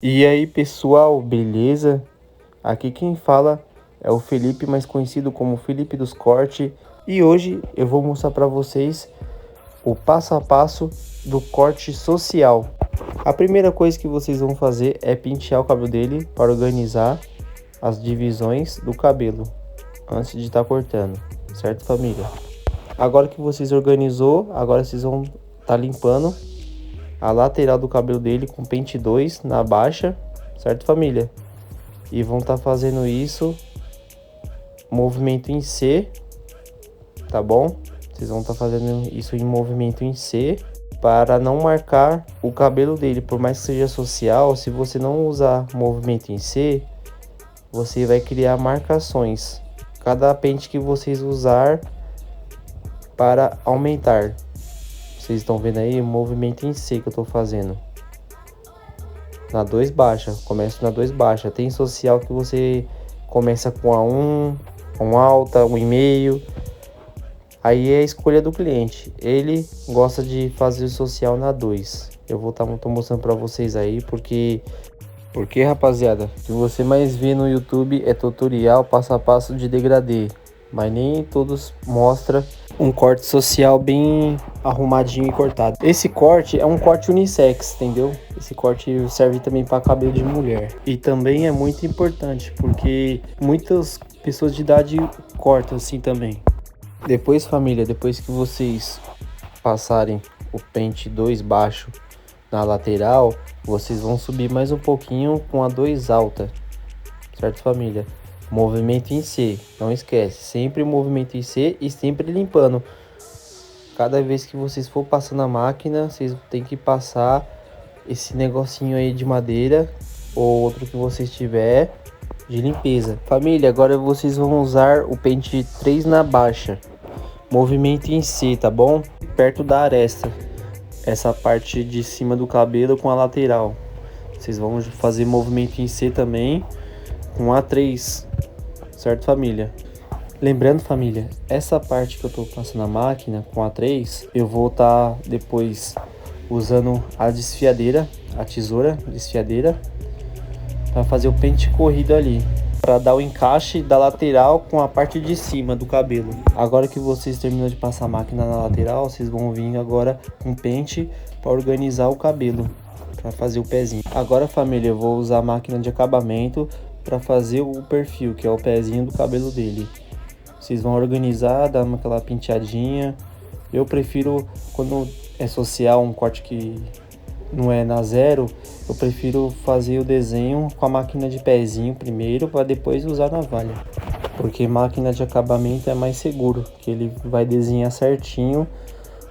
E aí pessoal, beleza? Aqui quem fala é o Felipe, mais conhecido como Felipe dos Cortes. E hoje eu vou mostrar para vocês o passo a passo do corte social. A primeira coisa que vocês vão fazer é pentear o cabelo dele para organizar as divisões do cabelo antes de estar cortando, certo, família? Agora que vocês organizou, agora vocês vão estar limpando a lateral do cabelo dele com pente 2 na baixa, certo, família? E vão estar fazendo isso movimento em C, tá bom? Vocês vão estar fazendo isso em movimento em C para não marcar o cabelo dele. Por mais que seja social, se você não usar movimento em C, você vai criar marcações. Cada pente que vocês usar para aumentar. Vocês estão vendo aí o movimento em C que eu tô fazendo. Na 2 baixa, começo na 2 baixa. Tem social que você começa com a 1 alta, 1,5. Aí é a escolha do cliente. Ele gosta de fazer o social na 2. Eu tô mostrando para vocês aí porque rapaziada, o que você mais vê no YouTube é tutorial passo a passo de degradê, mas nem todos mostra um corte social bem arrumadinho e cortado. Esse corte é um corte unissex, entendeu? Esse corte serve também para cabelo de mulher. E também é muito importante porque muitas pessoas de idade cortam assim também. Depois, família, depois que vocês passarem o pente 2 baixo na lateral, vocês vão subir mais um pouquinho com a 2 alta, certo, família? Movimento em C, não esquece, sempre movimento em C e sempre limpando. Cada vez que vocês for passando a máquina, vocês tem que passar esse negocinho aí de madeira ou outro que vocês tiver de limpeza. Família, agora vocês vão usar o pente 3 na baixa, movimento em C, tá bom? Perto da aresta, essa parte de cima do cabelo com a lateral. Vocês vão fazer movimento em C também com A3, certo, família? Lembrando, família, essa parte que eu tô passando a máquina com A3, eu vou estar depois usando a desfiadeira, a tesoura desfiadeira, para fazer o pente corrido ali, para dar o encaixe da lateral com a parte de cima do cabelo. Agora que vocês terminam de passar a máquina na lateral, vocês vão vir agora com pente para organizar o cabelo, para fazer o pezinho. Agora, família, eu vou usar a máquina de acabamento para fazer o perfil, que é o pezinho do cabelo dele. Vocês vão organizar, dar aquela penteadinha. Eu prefiro, quando é social, um corte que não é na 0, eu prefiro fazer o desenho com a máquina de pezinho primeiro, para depois usar a navalha. Porque máquina de acabamento é mais seguro, que ele vai desenhar certinho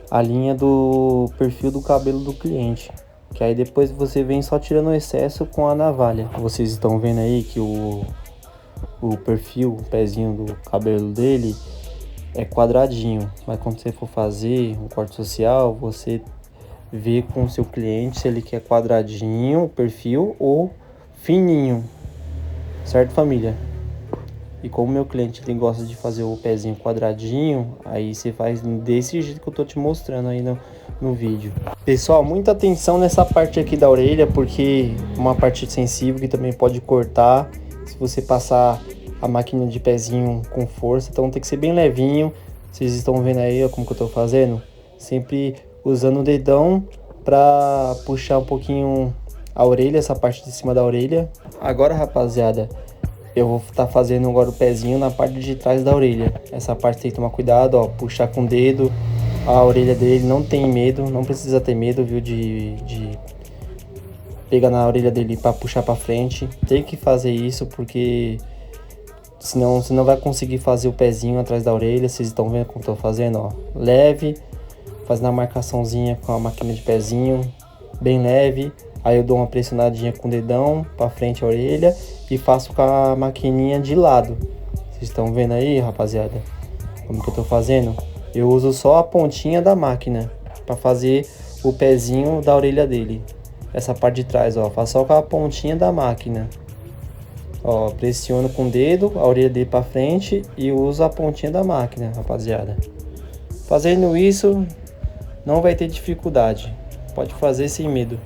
a linha do perfil do cabelo do cliente. Que aí depois você vem só tirando o excesso com a navalha. Vocês estão vendo aí que o perfil, o pezinho do cabelo dele é quadradinho. Mas quando você for fazer um corte social, você vê com o seu cliente se ele quer quadradinho, o perfil, ou fininho. Certo, família? E como meu cliente ele gosta de fazer o pezinho quadradinho, aí você faz desse jeito que eu tô te mostrando aí no vídeo. Pessoal, muita atenção nessa parte aqui da orelha, porque é uma parte sensível que também pode cortar se você passar a máquina de pezinho com força. Então tem que ser bem levinho. Vocês estão vendo aí ó, como que eu tô fazendo? Sempre usando o dedão para puxar um pouquinho a orelha, essa parte de cima da orelha. Agora, rapaziada, eu vou estar fazendo agora o pezinho na parte de trás da orelha. Essa parte tem que tomar cuidado, ó, puxar com o dedo. A orelha dele não tem medo, não precisa ter medo, viu, de pegar na orelha dele para puxar para frente. Tem que fazer isso porque senão você não vai conseguir fazer o pezinho atrás da orelha. Vocês estão vendo como eu tô fazendo, ó. Leve, fazendo a marcaçãozinha com a máquina de pezinho, bem leve. Aí eu dou uma pressionadinha com o dedão para frente a orelha e faço com a maquininha de lado. Vocês estão vendo aí, rapaziada, como que eu tô fazendo? Eu uso só a pontinha da máquina para fazer o pezinho da orelha dele. Essa parte de trás, ó, faço só com a pontinha da máquina. Ó, pressiono com o dedo a orelha dele para frente e uso a pontinha da máquina, rapaziada. Fazendo isso, não vai ter dificuldade. Pode fazer sem medo.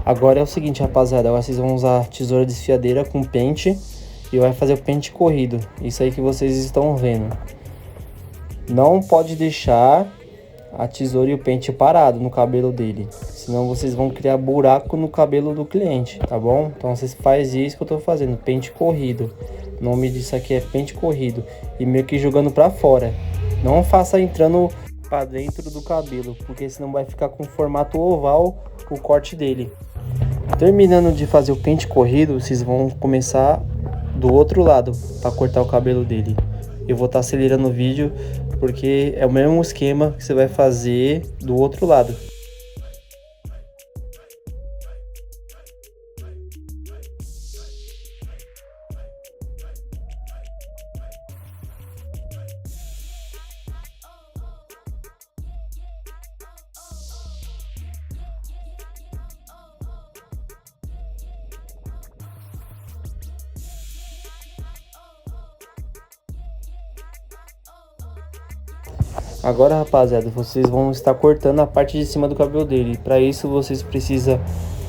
Agora é o seguinte, rapaziada, agora vocês vão usar tesoura desfiadeira com pente e vai fazer o pente corrido. Isso aí que vocês estão vendo. Não pode deixar a tesoura e o pente parado no cabelo dele, senão vocês vão criar buraco no cabelo do cliente, tá bom? Então vocês fazem isso que eu tô fazendo, pente corrido. O nome disso aqui é pente corrido e meio que jogando pra fora. Não faça entrando pra dentro do cabelo, porque senão vai ficar com formato oval o corte dele. Terminando de fazer o pente corrido, vocês vão começar do outro lado para cortar o cabelo dele. Eu vou estar acelerando o vídeo porque é o mesmo esquema que você vai fazer do outro lado. Agora, rapaziada, vocês vão estar cortando a parte de cima do cabelo dele. Para isso, vocês precisam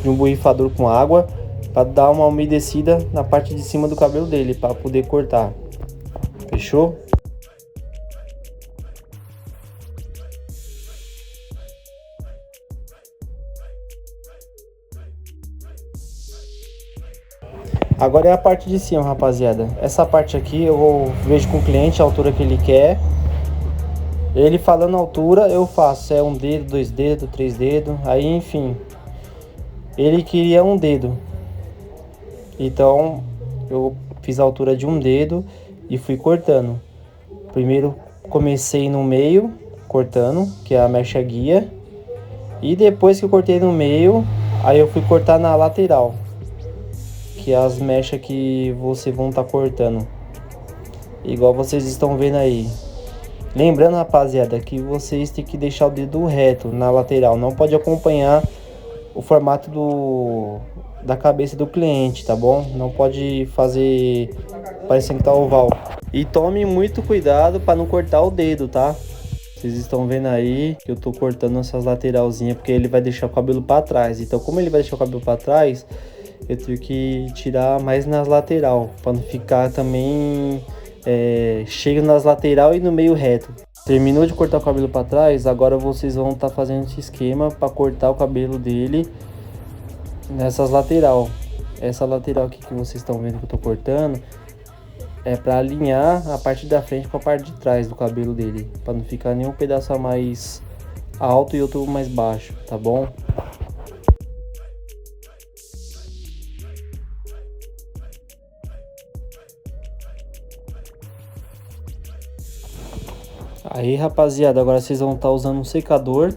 de um borrifador com água para dar uma umedecida na parte de cima do cabelo dele, para poder cortar. Fechou? Agora é a parte de cima, rapaziada. Essa parte aqui eu vejo com o cliente a altura que ele quer. Ele falando a altura, eu faço. É 1 dedo, 2 dedos, 3 dedos. Aí, enfim. Ele queria 1 dedo. Então, eu fiz a altura de 1 dedo e fui cortando. Primeiro, comecei no meio, cortando, que é a mecha guia. E depois que eu cortei no meio, aí eu fui cortar na lateral, que é as mechas que vocês vão estar cortando. Igual vocês estão vendo aí. Lembrando, rapaziada, que vocês têm que deixar o dedo reto na lateral. Não pode acompanhar o formato da cabeça do cliente, tá bom? Não pode fazer parecendo que tá oval. E tome muito cuidado para não cortar o dedo, tá? Vocês estão vendo aí que eu tô cortando essas lateralzinhas porque ele vai deixar o cabelo para trás. Então, como ele vai deixar o cabelo para trás, eu tenho que tirar mais nas lateral para não ficar também chega nas lateral e no meio reto. Terminou de cortar o cabelo para trás, agora vocês vão estar fazendo esse esquema para cortar o cabelo dele nessas lateral. Essa lateral aqui que vocês estão vendo que eu tô cortando é para alinhar a parte da frente com a parte de trás do cabelo dele, para não ficar nenhum pedaço a mais alto e outro mais baixo, tá bom? Aí, rapaziada, agora vocês vão estar usando um secador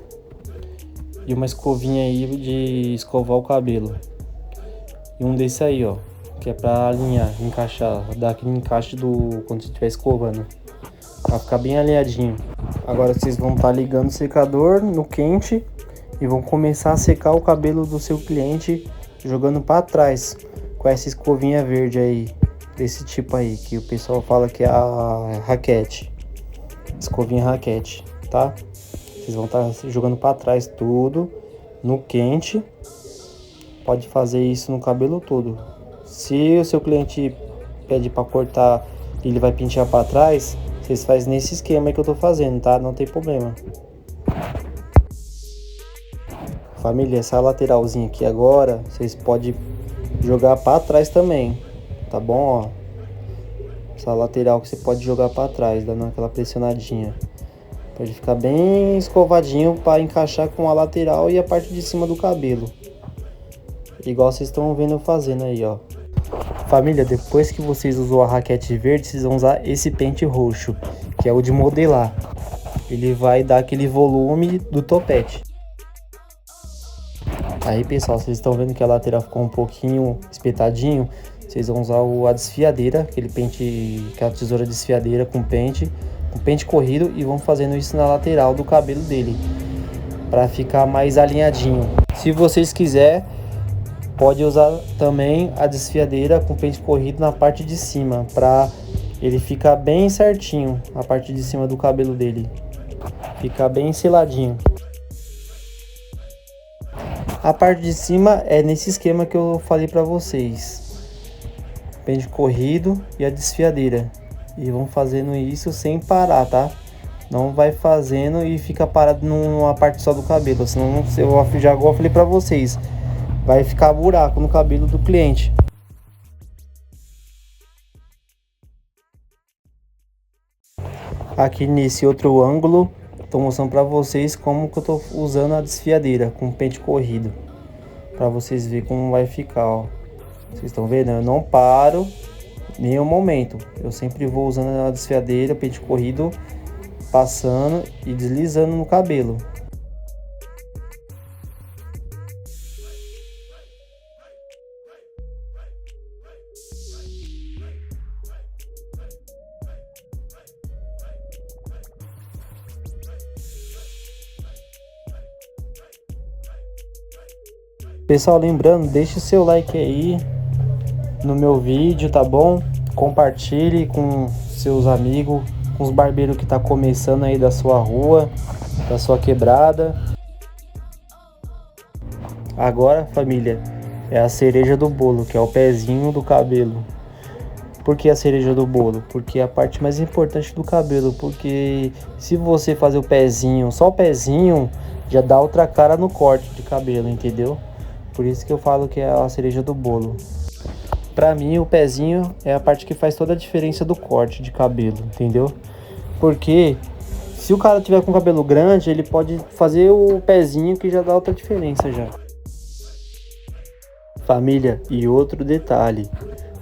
e uma escovinha aí de escovar o cabelo. E um desse aí, ó, que é pra alinhar, encaixar, dar aquele encaixe quando você estiver escovando, pra ficar bem alinhadinho. Agora vocês vão estar ligando o secador no quente e vão começar a secar o cabelo do seu cliente jogando pra trás com essa escovinha verde aí, desse tipo aí, que o pessoal fala que é a raquete. Escovinha raquete, tá? Vocês vão estar jogando para trás tudo no quente. Pode fazer isso no cabelo todo. Se o seu cliente pede para cortar e ele vai pentear para trás, vocês fazem nesse esquema aí que eu tô fazendo, tá? Não tem problema. Família, essa lateralzinha aqui agora, vocês podem jogar para trás também, tá bom? Ó. Essa lateral que você pode jogar para trás, dando aquela pressionadinha. Pra ele ficar bem escovadinho para encaixar com a lateral e a parte de cima do cabelo. Igual vocês estão vendo eu fazendo aí, ó. Família, depois que vocês usou a raquete verde, vocês vão usar esse pente roxo, que é o de modelar. Ele vai dar aquele volume do topete. Aí, pessoal, vocês estão vendo que a lateral ficou um pouquinho espetadinho. Vocês vão usar a desfiadeira, aquela tesoura desfiadeira com pente corrido e vão fazendo isso na lateral do cabelo dele, para ficar mais alinhadinho. Se vocês quiserem, pode usar também a desfiadeira com pente corrido na parte de cima, para ele ficar bem certinho, a parte de cima do cabelo dele, ficar bem seladinho. A parte de cima é nesse esquema que eu falei para vocês. Pente corrido e a desfiadeira. E vão fazendo isso sem parar, tá? Não vai fazendo e fica parado numa parte só do cabelo, senão eu já falei para vocês, vai ficar buraco no cabelo do cliente. Aqui nesse outro ângulo, estou mostrando para vocês como que eu estou usando a desfiadeira com pente corrido, para vocês verem como vai ficar, ó. Vocês estão vendo? Eu não paro nenhum momento, eu sempre vou usando a desfiadeira, pente corrido, passando e deslizando no cabelo. Pessoal, lembrando, deixe seu like aí no meu vídeo, tá bom? Compartilhe com seus amigos, com os barbeiros que tá começando aí da sua rua, da sua quebrada. Agora, família, é a cereja do bolo, que é o pezinho do cabelo. Por que a cereja do bolo? Porque é a parte mais importante do cabelo, porque se você fazer o pezinho, só o pezinho, já dá outra cara no corte de cabelo, entendeu? Por isso que eu falo que é a cereja do bolo. Pra mim, o pezinho é a parte que faz toda a diferença do corte de cabelo, entendeu? Porque se o cara tiver com cabelo grande, ele pode fazer o pezinho que já dá outra diferença já. Família, e outro detalhe,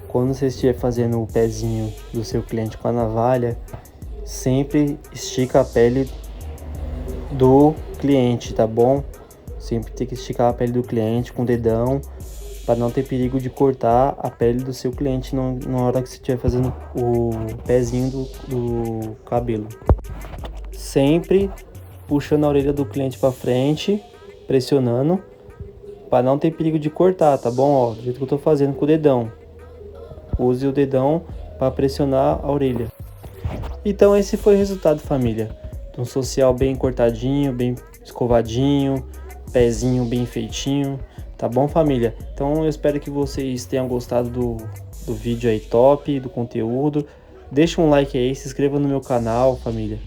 quando você estiver fazendo o pezinho do seu cliente com a navalha, sempre estica a pele do cliente, tá bom? Sempre tem que esticar a pele do cliente com o dedão, para não ter perigo de cortar a pele do seu cliente na hora que você estiver fazendo o pezinho do cabelo. Sempre puxando a orelha do cliente para frente, pressionando, para não ter perigo de cortar, tá bom? Ó, do jeito que eu tô fazendo com o dedão. Use o dedão para pressionar a orelha. Então esse foi o resultado, família. Um social bem cortadinho, bem escovadinho, pezinho bem feitinho, tá bom, família? Então eu espero que vocês tenham gostado do vídeo aí top, do conteúdo. Deixa um like aí, se inscreva no meu canal, família.